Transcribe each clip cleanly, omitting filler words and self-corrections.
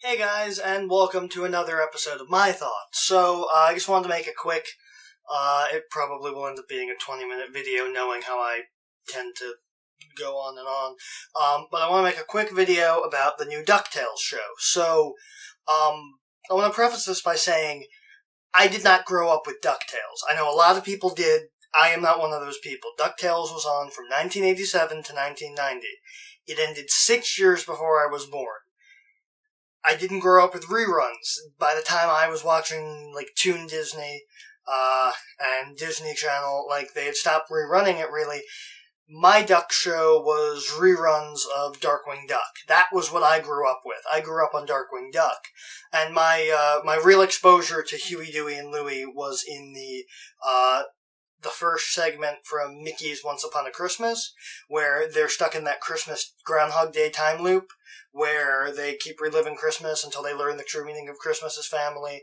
Hey guys, and welcome to another episode of My Thoughts. I just wanted to make it quick. It probably will end up being a 20-minute video, knowing how I tend to go on and on. But I want to make a quick video about the new Ducktales show. I want to preface this by saying I did not grow up with Ducktales. I know a lot of people did. I am not one of those people. Ducktales was on from 1987 to 1990. It ended 6 years before I was born. I didn't grow up with reruns. By the time I was watching, Toon Disney, and Disney Channel, they had stopped rerunning it, really. My Duck show was reruns of Darkwing Duck. That was what I grew up with. I grew up on Darkwing Duck. And my real exposure to Huey, Dewey, and Louie was in the first segment from Mickey's Once Upon a Christmas, where they're stuck in that Christmas Groundhog Day time loop, where they keep reliving Christmas until they learn the true meaning of Christmas as family.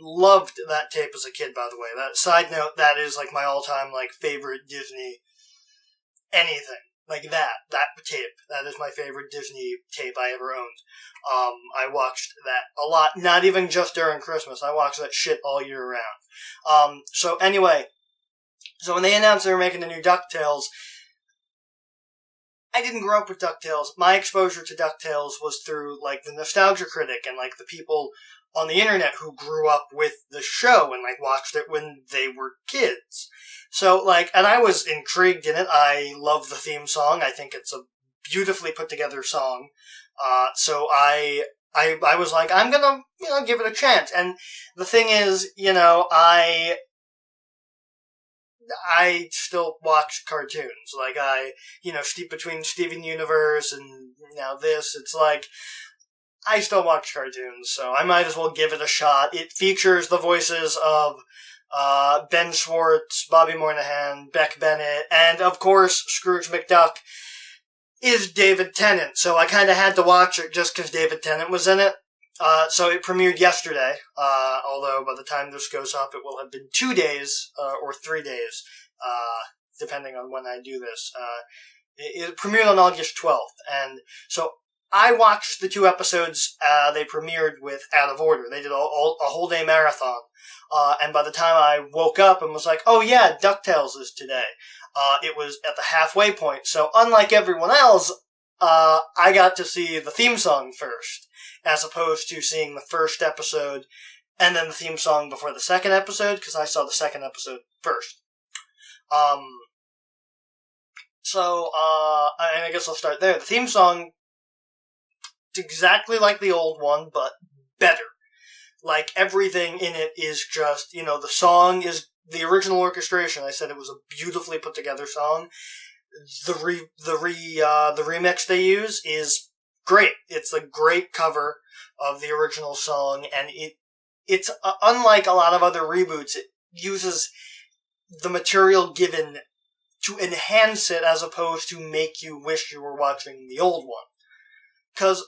Loved that tape as a kid, by the way. That side note, that is my all-time favorite Disney anything. That tape. That is my favorite Disney tape I ever owned. I watched that a lot, not even just during Christmas. I watched that shit all year round. So when they announced they were making the new DuckTales, I didn't grow up with DuckTales. My exposure to DuckTales was through, the Nostalgia Critic and, the people on the internet who grew up with the show and, watched it when they were kids. So, and I was intrigued in it. I love the theme song. I think it's a beautifully put together song. So I was like, I'm gonna, give it a chance. And the thing is, I still watch cartoons. Steep between Steven Universe and now this, it's I still watch cartoons, so I might as well give it a shot. It features the voices of Ben Schwartz, Bobby Moynihan, Beck Bennett, and of course, Scrooge McDuck is David Tennant, so I kinda had to watch it just because David Tennant was in it. So it premiered yesterday, although by the time this goes up, it will have been 2 days, or 3 days, depending on when I do this. It premiered on August 12th, and so I watched the 2 episodes, they premiered with out of order. They did a whole day marathon, and by the time I woke up and was like, oh yeah, DuckTales is today, it was at the halfway point, so unlike everyone else, I got to see the theme song first, as opposed to seeing the first episode and then the theme song before the second episode, because I saw the second episode first. I guess I'll start there. The theme song, it's exactly like the old one, but better. Everything in it is just, the song is the original orchestration. I said it was a beautifully put together song. The remix they use is great. It's a great cover of the original song, and it's unlike a lot of other reboots. It uses the material given to enhance it as opposed to make you wish you were watching the old one. Because,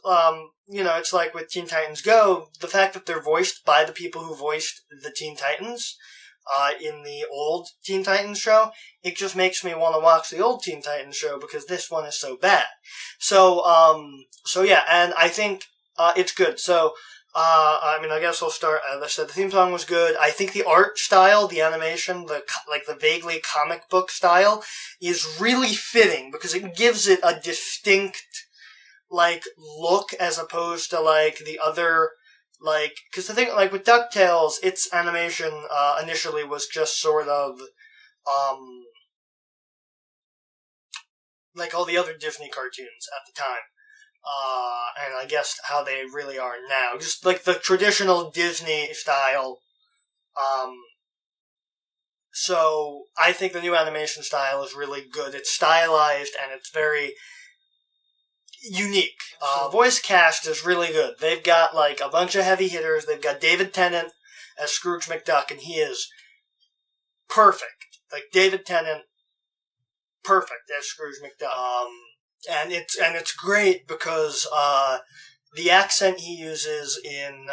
it's like with Teen Titans Go, the fact that they're voiced by the people who voiced the Teen Titans in the old Teen Titans show, it just makes me want to watch the old Teen Titans show because this one is so bad. So yeah, and I think it's good. So, I guess I'll start. As I said, the theme song was good. I think the art style, the animation, the vaguely comic book style, is really fitting because it gives it a distinct, look as opposed to, the other, because the thing, with DuckTales, its animation, initially was just sort of, like all the other Disney cartoons at the time. And I guess how they really are now. Just, the traditional Disney style. So, I think the new animation style is really good. It's stylized, and it's very unique. Voice cast is really good. They've got, a bunch of heavy hitters. They've got David Tennant as Scrooge McDuck, and he is perfect. David Tennant, perfect as Scrooge McDuck. And it's great because, the accent he uses in,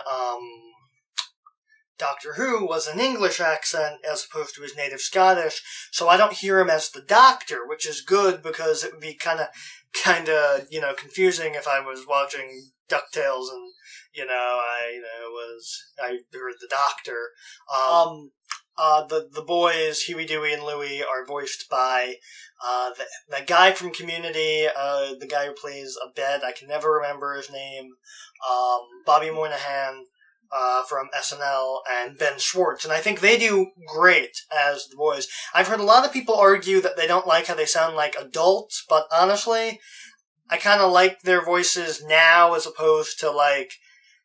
Doctor Who was an English accent as opposed to his native Scottish, so I don't hear him as the Doctor, which is good because it would be kind of, confusing if I was watching Ducktales and, I heard the Doctor. The boys, Huey, Dewey, and Louie, are voiced by, the guy from Community, the guy who plays Abed, I can never remember his name, Bobby Moynihan, from SNL, and Ben Schwartz, and I think they do great as the boys. I've heard a lot of people argue that they don't like how they sound like adults, but honestly, I kind of like their voices now as opposed to,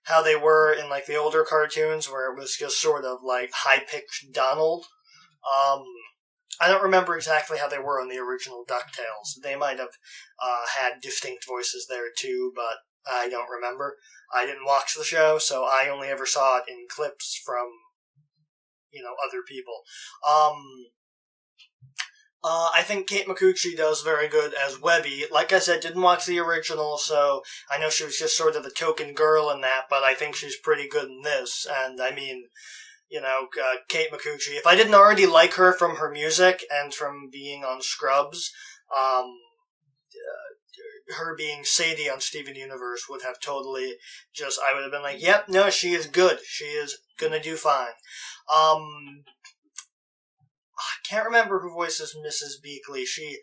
how they were in, the older cartoons, where it was just sort of, high-pitched Donald. I don't remember exactly how they were in the original DuckTales. They might have had distinct voices there, too, but I don't remember. I didn't watch the show, so I only ever saw it in clips from, other people. I think Kate McCucci does very good as Webby. Like I said, didn't watch the original, so I know she was just sort of the token girl in that, but I think she's pretty good in this. And, Kate McCucci, if I didn't already like her from her music and from being on Scrubs, her being Sadie on Steven Universe would have totally I would have been like, yep, no, she is good. She is gonna do fine. I can't remember who voices Mrs. Beakley. She,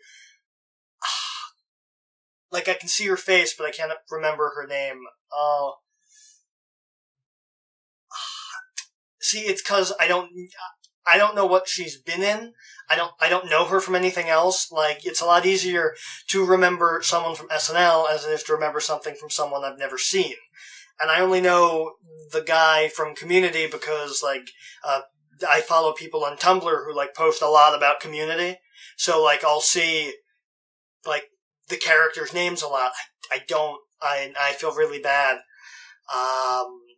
I can see her face, but I can't remember her name. See, it's because I don't know what she's been in. I don't know her from anything else. It's a lot easier to remember someone from SNL as it is to remember something from someone I've never seen. And I only know the guy from Community because, I follow people on Tumblr who, post a lot about Community. So, I'll see, the characters' names a lot. I feel really bad.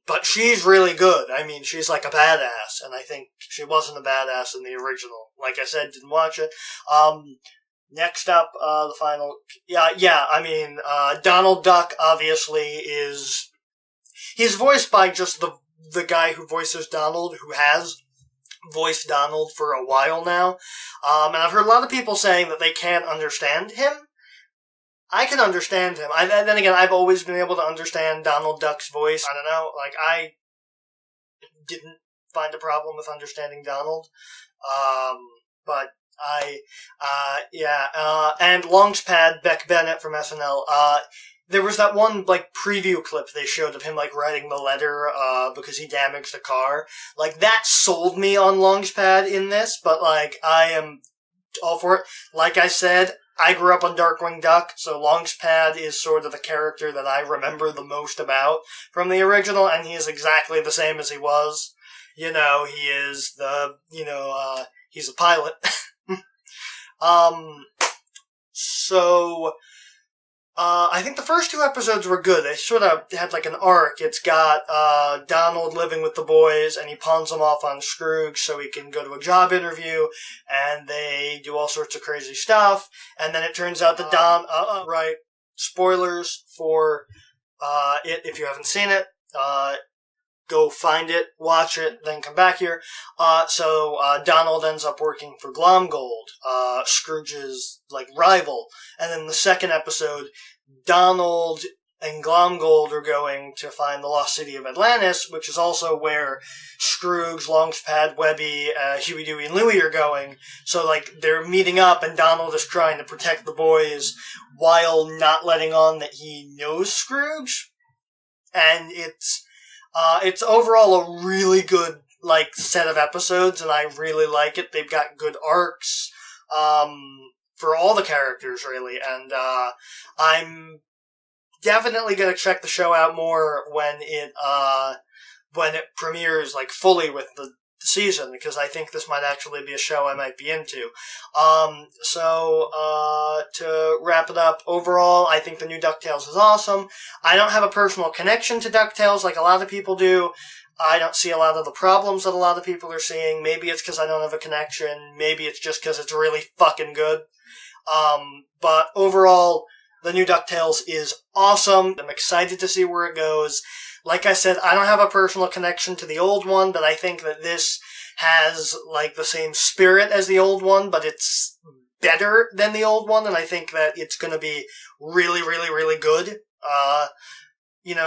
But she's really good. I mean, she's like a badass, and I think she wasn't a badass in the original. Like I said, didn't watch it. Next up, the final, Donald Duck, obviously, he's voiced by just the guy who voices Donald, who has voiced Donald for a while now. And I've heard a lot of people saying that they can't understand him. I can understand him. Then again, I've always been able to understand Donald Duck's voice. I don't know, I didn't find a problem with understanding Donald. But and Longspad, Beck Bennett from SNL, there was that one, preview clip they showed of him, writing the letter, because he damaged a car. That sold me on Longspad in this, but, I am all for it. Like I said, I grew up on Darkwing Duck, so Longspad is sort of the character that I remember the most about from the original, and he is exactly the same as he was. He is he's a pilot. I think the first two episodes were good. They sort of had an arc. It's got Donald living with the boys, and he pawns them off on Scrooge so he can go to a job interview, and they do all sorts of crazy stuff, and then it turns out that right, spoilers for it if you haven't seen it. Go find it, watch it, then come back here. Donald ends up working for Glomgold, Scrooge's, rival. And then the second episode, Donald and Glomgold are going to find the lost city of Atlantis, which is also where Scrooge, Longspad, Webby, Huey, Dewey, and Louie are going. So, they're meeting up, and Donald is trying to protect the boys while not letting on that he knows Scrooge. And it's overall a really good, set of episodes, and I really like it. They've got good arcs, for all the characters, really, and, I'm definitely gonna check the show out more when it premieres, fully with the season, because I think this might actually be a show I might be into. To wrap it up, overall, I think the new DuckTales is awesome. I don't have a personal connection to DuckTales like a lot of people do. I don't see a lot of the problems that a lot of people are seeing. Maybe it's because I don't have a connection. Maybe it's just because it's really fucking good. But overall, the new DuckTales is awesome. I'm excited to see where it goes. Like I said, I don't have a personal connection to the old one, but I think that this has, like, the same spirit as the old one, but it's better than the old one, and I think that it's going to be really, really, really good.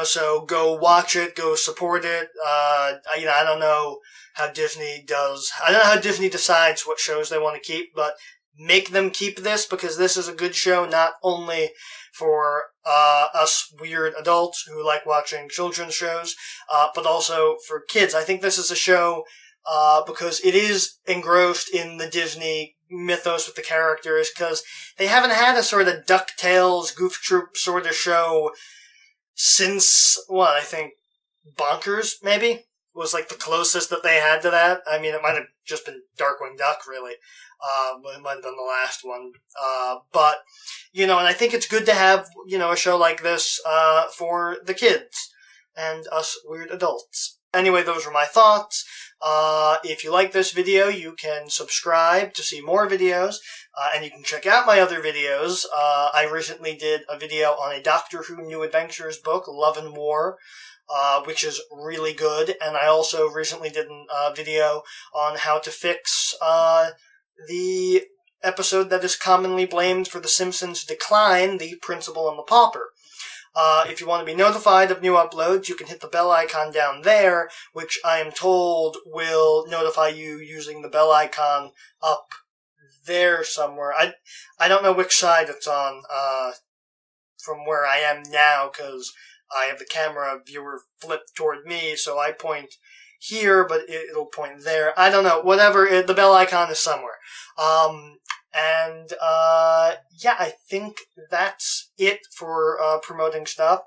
So go watch it, go support it. I don't know how Disney does. I don't know how Disney decides what shows they want to keep, but make them keep this, because this is a good show, not only for us weird adults who like watching children's shows, but also for kids. I think this is a show because it is engrossed in the Disney mythos with the characters, because they haven't had a sort of Ducktales, Goof Troop sort of show since, I think Bonkers, maybe, was like the closest that they had to that. I mean, it might have just been Darkwing Duck, really. But it might have been the last one. But, and I think it's good to have, a show like this, for the kids and us weird adults. Anyway, those were my thoughts. If you like this video, you can subscribe to see more videos, and you can check out my other videos. I recently did a video on a Doctor Who New Adventures book, Love and War, which is really good, and I also recently did a video on how to fix the episode that is commonly blamed for The Simpsons' decline, The Principal and the Pauper. If you want to be notified of new uploads, you can hit the bell icon down there, which I am told will notify you using the bell icon up there somewhere. I don't know which side it's on, from where I am now, because I have the camera viewer flipped toward me, so I point here, but it'll point there. I don't know. Whatever, the bell icon is somewhere. I think that's it for promoting stuff.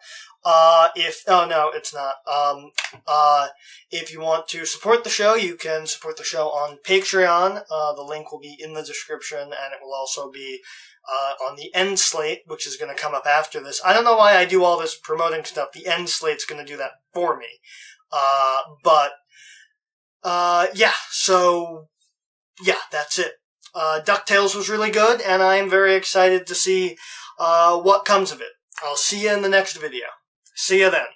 If you want to support the show, you can support the show on Patreon. The link will be in the description, and it will also be on the end slate, which is going to come up after this. I don't know why I do all this promoting stuff. The end slate's going to do that for me. That's it. DuckTales was really good, and I'm very excited to see what comes of it. I'll see you in the next video. See you then.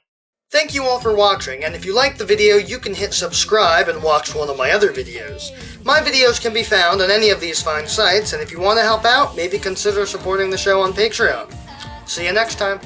Thank you all for watching, and if you liked the video, you can hit subscribe and watch one of my other videos. My videos can be found on any of these fine sites, and if you want to help out, maybe consider supporting the show on Patreon. See you next time.